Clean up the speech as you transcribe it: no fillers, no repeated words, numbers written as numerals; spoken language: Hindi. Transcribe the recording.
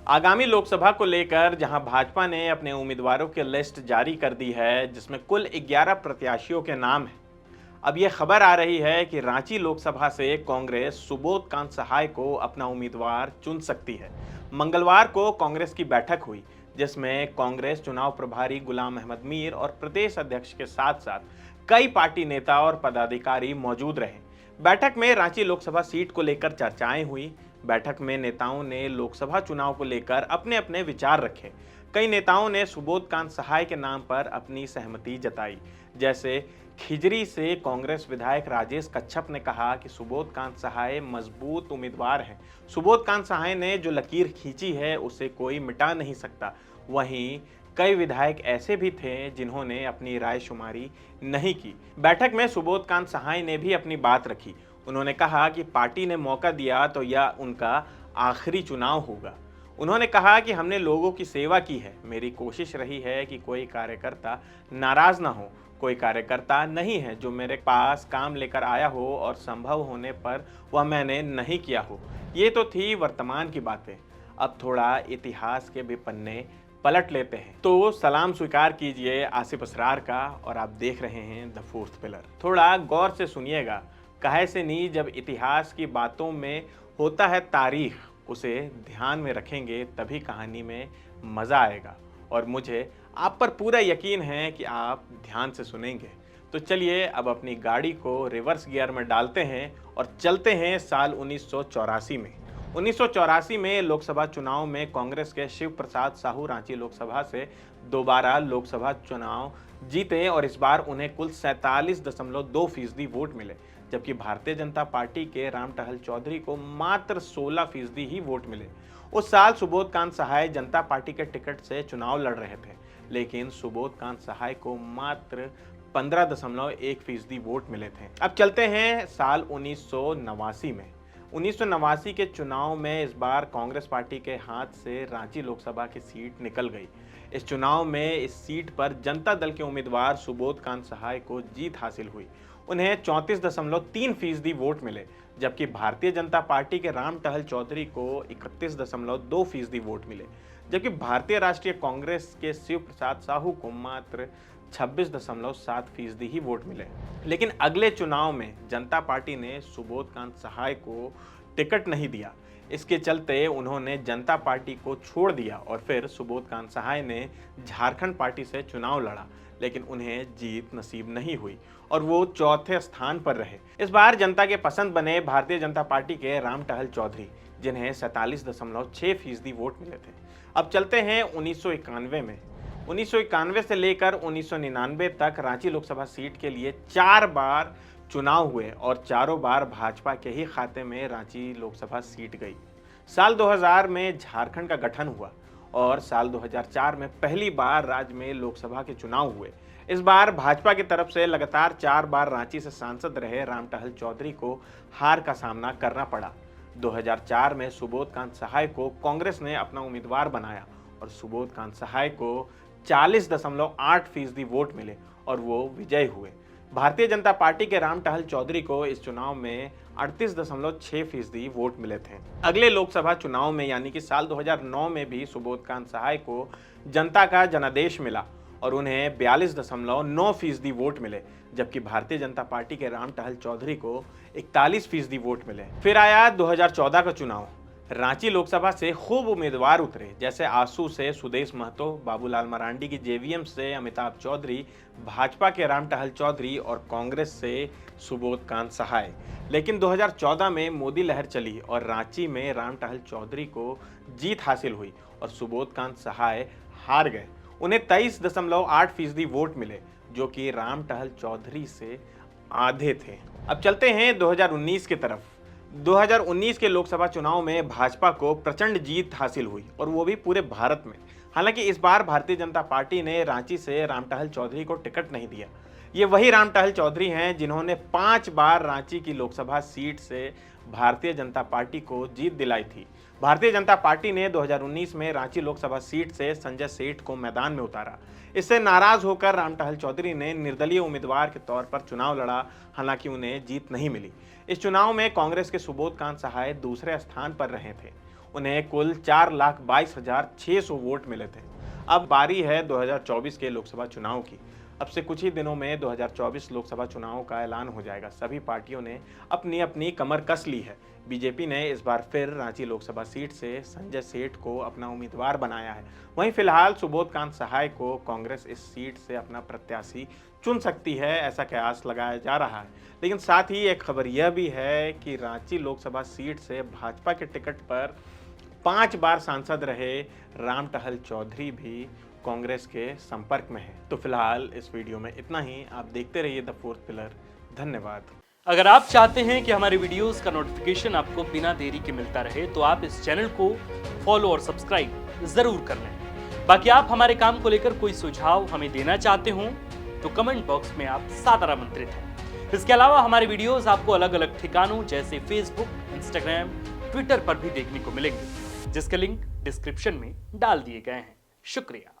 आगामी लोकसभा को लेकर जहां भाजपा ने अपने उम्मीदवारों की लिस्ट जारी कर दी है, जिसमें कुल 11 प्रत्याशियों के नाम हैं। अब यह खबर आ रही है कि रांची लोकसभा से कांग्रेस सुबोध कांत सहाय को अपना उम्मीदवार चुन सकती है। मंगलवार को कांग्रेस की बैठक हुई, जिसमें कांग्रेस चुनाव प्रभारी गुलाम अहमद मीर और प्रदेश अध्यक्ष के साथ साथ कई पार्टी नेता और पदाधिकारी मौजूद रहे। बैठक में रांची लोकसभा सीट को लेकर चर्चाएं हुई। बैठक में नेताओं ने लोकसभा चुनाव को लेकर अपने अपने विचार रखे। कई नेताओं ने सुबोध कांत सहाय के नाम पर अपनी सहमति जताई। जैसे खिजरी से कांग्रेस विधायक राजेश कच्छप ने कहा कि सुबोध कांत सहाय मजबूत उम्मीदवार हैं। सुबोध कांत सहाय ने जो लकीर खींची है उसे कोई मिटा नहीं सकता। वहीं कई विधायक ऐसे भी थे जिन्होंने अपनी राय शुमारी नहीं की। बैठक में सुबोध कांत सहाय ने भी अपनी बात रखी। उन्होंने कहा कि पार्टी ने मौका दिया तो यह उनका आखिरी चुनाव होगा। उन्होंने कहा कि हमने लोगों की सेवा की है। मेरी कोशिश रही है कि कोई कार्यकर्ता नाराज ना हो। कोई कार्यकर्ता नहीं है जो मेरे पास काम लेकर आया हो और संभव होने पर वह मैंने नहीं किया हो। ये तो थी वर्तमान की बातें। अब थोड़ा इतिहास के भी पन्ने पलट लेते हैं। तो सलाम स्वीकार कीजिए आसिफ असरार का, और आप देख रहे हैं द फोर्थ पिलर। थोड़ा गौर से सुनिएगा। कहे से नहीं, जब इतिहास की बातों में होता है तारीख, उसे ध्यान में रखेंगे तभी कहानी में मज़ा आएगा। और मुझे आप पर पूरा यकीन है कि आप ध्यान से सुनेंगे। तो चलिए अब अपनी गाड़ी को रिवर्स गियर में डालते हैं और चलते हैं साल 1984 में। 1984 में लोकसभा चुनाव में कांग्रेस के शिव प्रसाद साहू रांची लोकसभा से दोबारा लोकसभा चुनाव जीते और इस बार उन्हें कुल 47.2% वोट मिले, जबकि भारतीय जनता पार्टी के राम टहल चौधरी को मात्र 16% ही वोट मिले। उस साल सुबोध कांत सहाय जनता पार्टी के टिकट से चुनाव लड़ रहे थे, लेकिन सुबोध कांत सहाय को मात्र 15.1% वोट मिले थे। अब चलते हैं साल 1989 में। 1989 के चुनाव में इस बार कांग्रेस पार्टी के हाथ से रांची लोकसभा की सीट निकल गई। इस चुनाव में इस सीट पर जनता दल के उम्मीदवार सुबोध कांत सहाय को जीत हासिल हुई। उन्हें 34.3% वोट मिले, जबकि भारतीय जनता पार्टी के राम टहल चौधरी को 31.2% वोट मिले, जबकि भारतीय राष्ट्रीय कांग्रेस के शिव प्रसाद साहू को मात्र 26.7% ही वोट मिले। लेकिन अगले चुनाव में जनता पार्टी ने सुबोध कांत सहाय को टिकट नहीं दिया। इसके चलते उन्होंने जनता पार्टी को छोड़ दिया और फिर सुबोध कांत सहाय ने झारखंड पार्टी से चुनाव लड़ा, लेकिन उन्हें जीत नसीब नहीं हुई और वो चौथे स्थान पर रहे। इस बार जनता के पसंद बने भारतीय जनता पार्टी के राम टहल चौधरी, जिन्हें 47.6% वोट मिले थे। अब चलते हैं 1991 में। 1991 से लेकर 1999 तक रांची लोकसभा सीट के लिए 4 बार चुनाव हुए और चारों बार भाजपा के ही खाते में रांची लोकसभा सीट गई। साल 2000 में झारखंड का गठन हुआ और साल 2004 में पहली बार राज्य में लोकसभा के चुनाव हुए। इस बार भाजपा की तरफ से लगातार 4 बार रांची से सांसद रहे राम टहल चौधरी को हार का सामना करना पड़ा। 2004 में सुबोध कांत सहाय को कांग्रेस ने अपना उम्मीदवार बनाया और सुबोध कांत सहाय को 40.8% वोट मिले और वो विजयी हुए। भारतीय जनता पार्टी के राम टहल चौधरी को इस चुनाव में 38.6% वोट मिले थे। अगले लोकसभा चुनाव में यानी कि साल 2009 में भी सुबोध कांत सहाय को जनता का जनादेश मिला और उन्हें 42.9% वोट मिले, जबकि भारतीय जनता पार्टी के राम टहल चौधरी को 41% वोट मिले। फिर आया 2014 का चुनाव। रांची लोकसभा से खूब उम्मीदवार उतरे, जैसे आसू से सुदेश महतो, बाबूलाल मरांडी की जेवीएम से अमिताभ चौधरी, भाजपा के राम टहल चौधरी और कांग्रेस से सुबोध कांत सहाय। लेकिन 2014 में मोदी लहर चली और रांची में राम टहल चौधरी को जीत हासिल हुई और सुबोध कांत सहाय हार गए। उन्हें 23.8% वोट मिले, जो कि राम टहल चौधरी से आधे थे। अब चलते हैं 2019 की तरफ। 2019 के लोकसभा चुनाव में भाजपा को प्रचंड जीत हासिल हुई और वो भी पूरे भारत में। हालांकि इस बार भारतीय जनता पार्टी ने रांची से राम टहल चौधरी को टिकट नहीं दिया। ये वही राम टहल चौधरी हैं जिन्होंने 5 बार रांची की लोकसभा सीट से भारतीय जनता पार्टी को जीत दिलाई थी। भारतीय जनता पार्टी ने 2019 में रांची लोकसभा सीट से संजय सेठ को मैदान में उतारा। इससे नाराज होकर राम टहल चौधरी ने निर्दलीय उम्मीदवार के तौर पर चुनाव लड़ा, हालांकि उन्हें जीत नहीं मिली। इस चुनाव में कांग्रेस के सुबोध कांत सहाय दूसरे स्थान पर रहे थे। उन्हें कुल 4,22,600 वोट मिले थे। अब बारी है 2024 के लोकसभा चुनाव की। अब से कुछ ही दिनों में 2024 लोकसभा चुनाव का ऐलान हो जाएगा। सभी पार्टियों ने अपनी अपनी कमर कस ली है। बीजेपी ने इस बार फिर रांची लोकसभा सीट से संजय सेठ को अपना उम्मीदवार बनाया है। वहीं फिलहाल सुबोध कांत सहाय को कांग्रेस इस सीट से अपना प्रत्याशी चुन सकती है, ऐसा कयास लगाया जा रहा है। लेकिन साथ ही एक खबर यह भी है कि रांची लोकसभा सीट से भाजपा के टिकट पर 5 बार सांसद रहे राम टहल चौधरी भी कांग्रेस के संपर्क में है। तो फिलहाल इस वीडियो में इतना ही। आप देखते रहिए द फोर्थ पिलर। धन्यवाद। अगर आप चाहते हैं कि हमारे वीडियोस का नोटिफिकेशन आपको बिना देरी के मिलता रहे तो आप इस चैनल को फॉलो और सब्सक्राइब जरूर कर लें। बाकी आप हमारे काम को लेकर कोई सुझाव हमें देना चाहते हो तो कमेंट बॉक्स में आप सादर आमंत्रित हैं। इसके अलावा हमारे वीडियोस आपको अलग अलग ठिकानों जैसे फेसबुक, इंस्टाग्राम, ट्विटर पर भी देखने को मिलेंगे, जिसके लिंक डिस्क्रिप्शन में डाल दिए गए हैं। शुक्रिया।